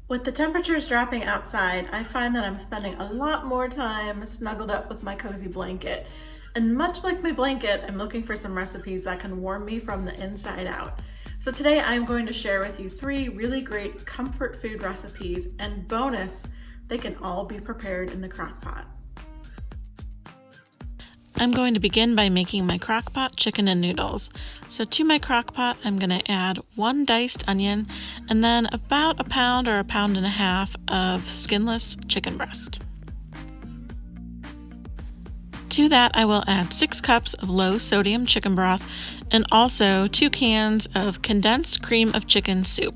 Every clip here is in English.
With the temperatures dropping outside, I find that I'm spending a lot more time snuggled up with my cozy blanket. And much like my blanket, I'm looking for some recipes that can warm me from the inside out. So today I'm going to share with you 3 really great comfort food recipes, and bonus, they can all be prepared in the crock pot. I'm going to begin by making my crockpot chicken and noodles. So to my crockpot, I'm going to add 1 diced onion and then about a pound or a pound and a half of skinless chicken breast. To that, I will add 6 cups of low sodium chicken broth and also 2 cans of condensed cream of chicken soup.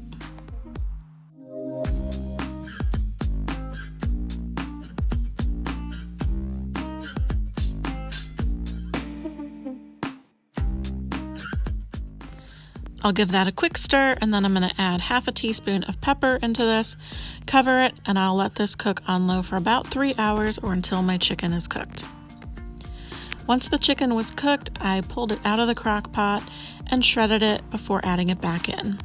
I'll give that a quick stir, and then I'm going to add half a teaspoon of pepper into this, cover it, and I'll let this cook on low for about 3 hours or until my chicken is cooked. Once the chicken was cooked, I pulled it out of the crock pot and shredded it before adding it back in.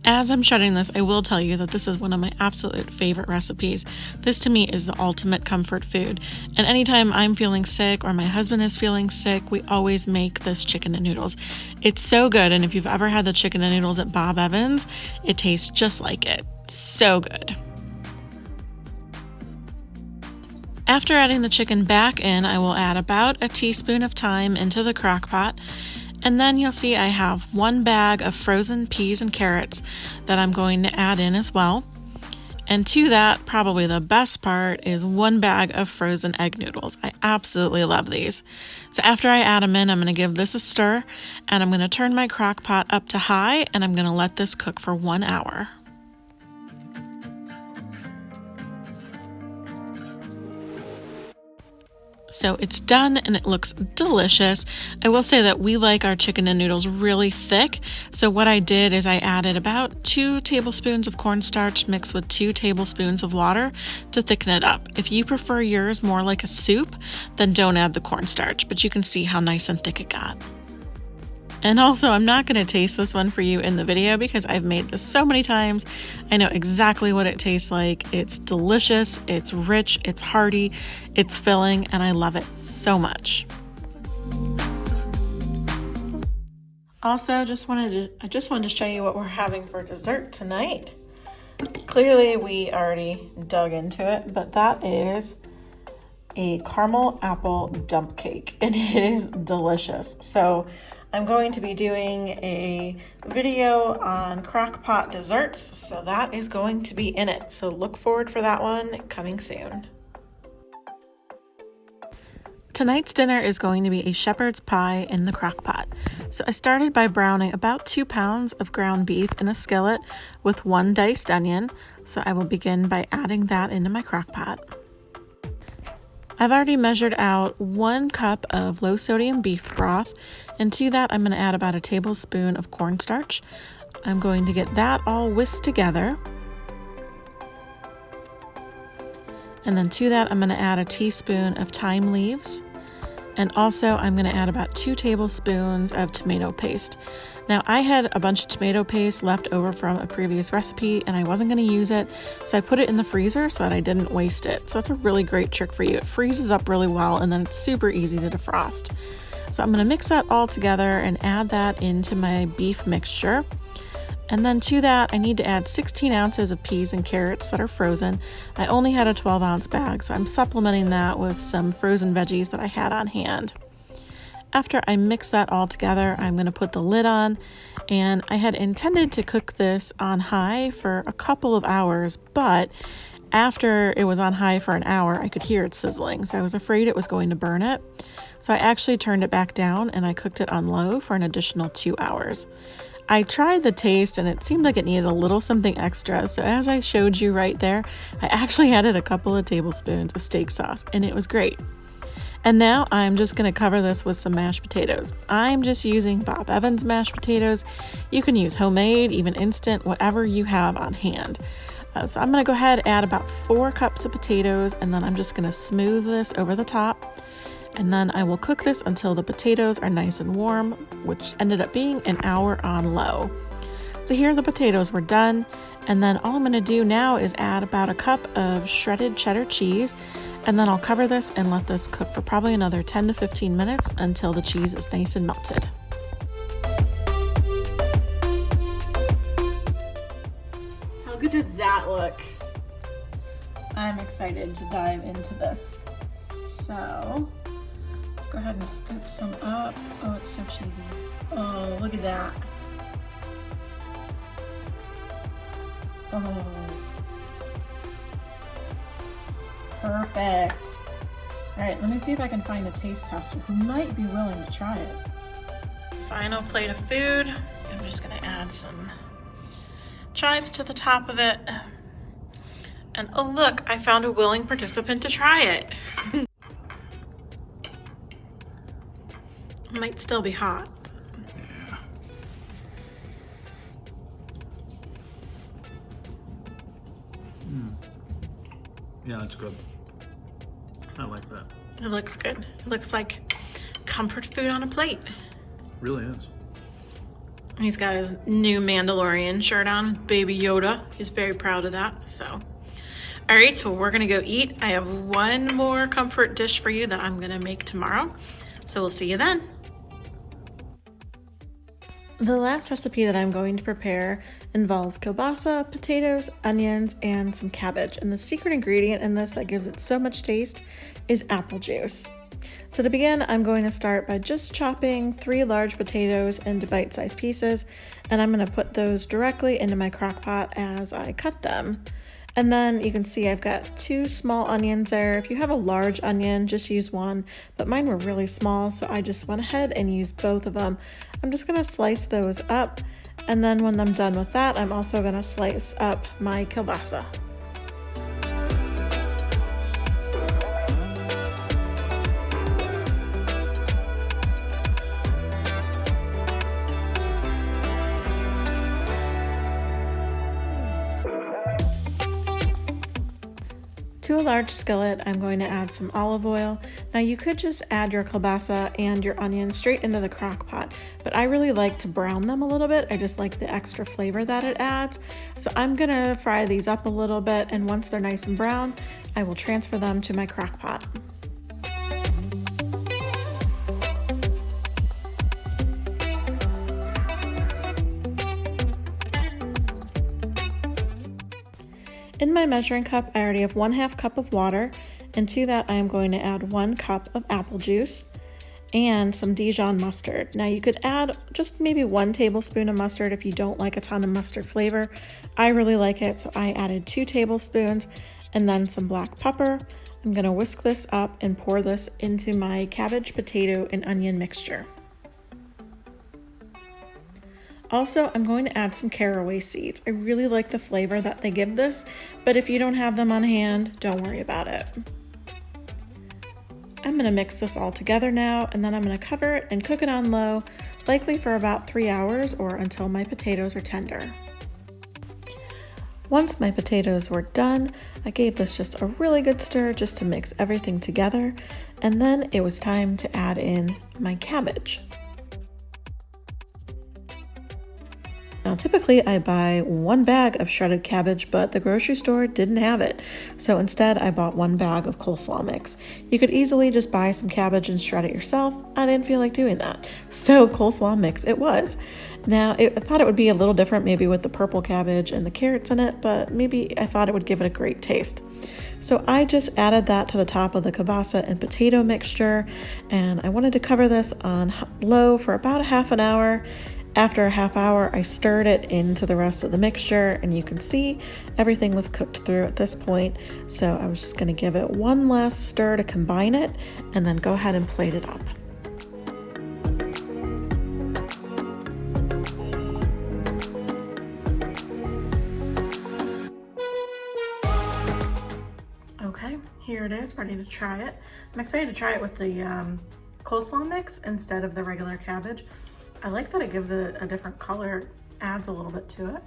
As I'm shredding this, I will tell you that this is one of my absolute favorite recipes. This to me is the ultimate comfort food. And anytime I'm feeling sick or my husband is feeling sick, we always make this chicken and noodles. It's so good, and if you've ever had the chicken and noodles at Bob Evans, it tastes just like it. So good. After adding the chicken back in, I will add about a teaspoon of thyme into the crock pot. And then you'll see I have 1 bag of frozen peas and carrots that I'm going to add in as well. And to that, probably the best part is 1 bag of frozen egg noodles. I absolutely love these. So after I add them in, I'm going to give this a stir, and I'm going to turn my crock pot up to high, and I'm going to let this cook for 1 hour. So it's done and it looks delicious. I will say that we like our chicken and noodles really thick. So what I did is I added about 2 tablespoons of cornstarch mixed with 2 tablespoons of water to thicken it up. If you prefer yours more like a soup, then don't add the cornstarch, but you can see how nice and thick it got. And also, I'm not going to taste this one for you in the video because I've made this so many times. I know exactly what it tastes like. It's delicious, it's rich, it's hearty, it's filling, and I love it so much. Also, I just wanted to show you what we're having for dessert tonight. Clearly, we already dug into it, but that is a caramel apple dump cake, and it is delicious. So I'm going to be doing a video on crockpot desserts, so that is going to be in it. So look forward for that one coming soon. Tonight's dinner is going to be a shepherd's pie in the crockpot. So I started by browning about 2 pounds of ground beef in a skillet with 1 diced onion. So I will begin by adding that into my crockpot. I've already measured out 1 cup of low sodium beef broth, and to that I'm going to add about a tablespoon of cornstarch. I'm going to get that all whisked together. And then to that I'm going to add a teaspoon of thyme leaves. And also I'm going to add about 2 tablespoons of tomato paste. Now I had a bunch of tomato paste left over from a previous recipe and I wasn't going to use it, so I put it in the freezer so that I didn't waste it. So that's a really great trick for you. It freezes up really well and then it's super easy to defrost. So I'm going to mix that all together and add that into my beef mixture. And then to that, I need to add 16 ounces of peas and carrots that are frozen. I only had a 12-ounce bag, so I'm supplementing that with some frozen veggies that I had on hand. After I mix that all together, I'm going to put the lid on, and I had intended to cook this on high for a couple of hours, but after it was on high for an hour, I could hear it sizzling, so I was afraid it was going to burn it. So I actually turned it back down and I cooked it on low for an additional 2 hours. I tried the taste and it seemed like it needed a little something extra, so as I showed you right there, I actually added a couple of tablespoons of steak sauce and it was great. And now I'm just going to cover this with some mashed potatoes. I'm just using Bob Evans mashed potatoes. You can use homemade, even instant, whatever you have on hand. So I'm going to go ahead and add about 4 cups of potatoes, and then I'm just going to smooth this over the top. And then I will cook this until the potatoes are nice and warm, which ended up being an hour on low. So here the potatoes were done, and then all I'm going to do now is add about a cup of shredded cheddar cheese, and then I'll cover this and let this cook for probably another 10 to 15 minutes until the cheese is nice and melted. How good does that look? I'm excited to dive into this. So let's go ahead and scoop some up. Oh, it's so cheesy. Oh, look at that. Oh, perfect. All right, let me see if I can find a taste tester who might be willing to try it. Final plate of food. I'm just gonna add some chives to the top of it. And oh look, I found a willing participant to try it. It might still be hot. Yeah, that's good. I like that. It looks good. It looks like comfort food on a plate. Really is. He's got his new Mandalorian shirt on, Baby Yoda. He's very proud of that, so. All right, so we're gonna go eat. I have one more comfort dish for you that I'm gonna make tomorrow. So we'll see you then. The last recipe that I'm going to prepare involves kielbasa, potatoes, onions, and some cabbage. And the secret ingredient in this that gives it so much taste is apple juice. So to begin, I'm going to start by just chopping 3 large potatoes into bite-sized pieces, and I'm going to put those directly into my crock pot as I cut them. And then you can see I've got 2 small onions there. If you have a large onion, just use one, but mine were really small, so I just went ahead and used both of them. I'm just gonna slice those up, and then when I'm done with that, I'm also gonna slice up my kielbasa. To a large skillet, I'm going to add some olive oil. Now you could just add your kielbasa and your onions straight into the crock pot, but I really like to brown them a little bit. I just like the extra flavor that it adds. So I'm gonna fry these up a little bit, and once they're nice and brown, I will transfer them to my crock pot. In my measuring cup, I already have 1/2 cup of water, and to that I am going to add 1 cup of apple juice and some Dijon mustard. Now you could add just maybe 1 tablespoon of mustard if you don't like a ton of mustard flavor. I really like it, so I added 2 tablespoons and then some black pepper. I'm gonna whisk this up and pour this into my cabbage, potato, and onion mixture. Also, I'm going to add some caraway seeds. I really like the flavor that they give this, but if you don't have them on hand, don't worry about it. I'm gonna mix this all together now, and then I'm gonna cover it and cook it on low, likely for about 3 hours or until my potatoes are tender. Once my potatoes were done, I gave this just a really good stir just to mix everything together, and then it was time to add in my cabbage. Now typically I buy 1 bag of shredded cabbage, but the grocery store didn't have it. So instead I bought 1 bag of coleslaw mix. You could easily just buy some cabbage and shred it yourself. I didn't feel like doing that. So coleslaw mix it was. Now I thought it would be a little different maybe with the purple cabbage and the carrots in it, but maybe I thought it would give it a great taste. So I just added that to the top of the kielbasa and potato mixture, and I wanted to cover this on low for about a half an hour. After a half hour, I stirred it into the rest of the mixture, and you can see everything was cooked through at this point. So I was just going to give it 1 last stir to combine it, and then go ahead and plate it up. Okay, here it is, ready to try it. I'm excited to try it with the coleslaw mix instead of the regular cabbage. I like that it gives it a different color, adds a little bit to it.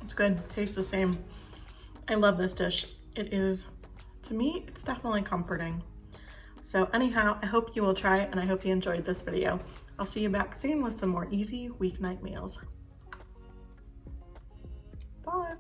It's good, tastes the same. I love this dish. It is, to me, it's definitely comforting. So anyhow, I hope you will try it and I hope you enjoyed this video. I'll see you back soon with some more easy weeknight meals. Bye.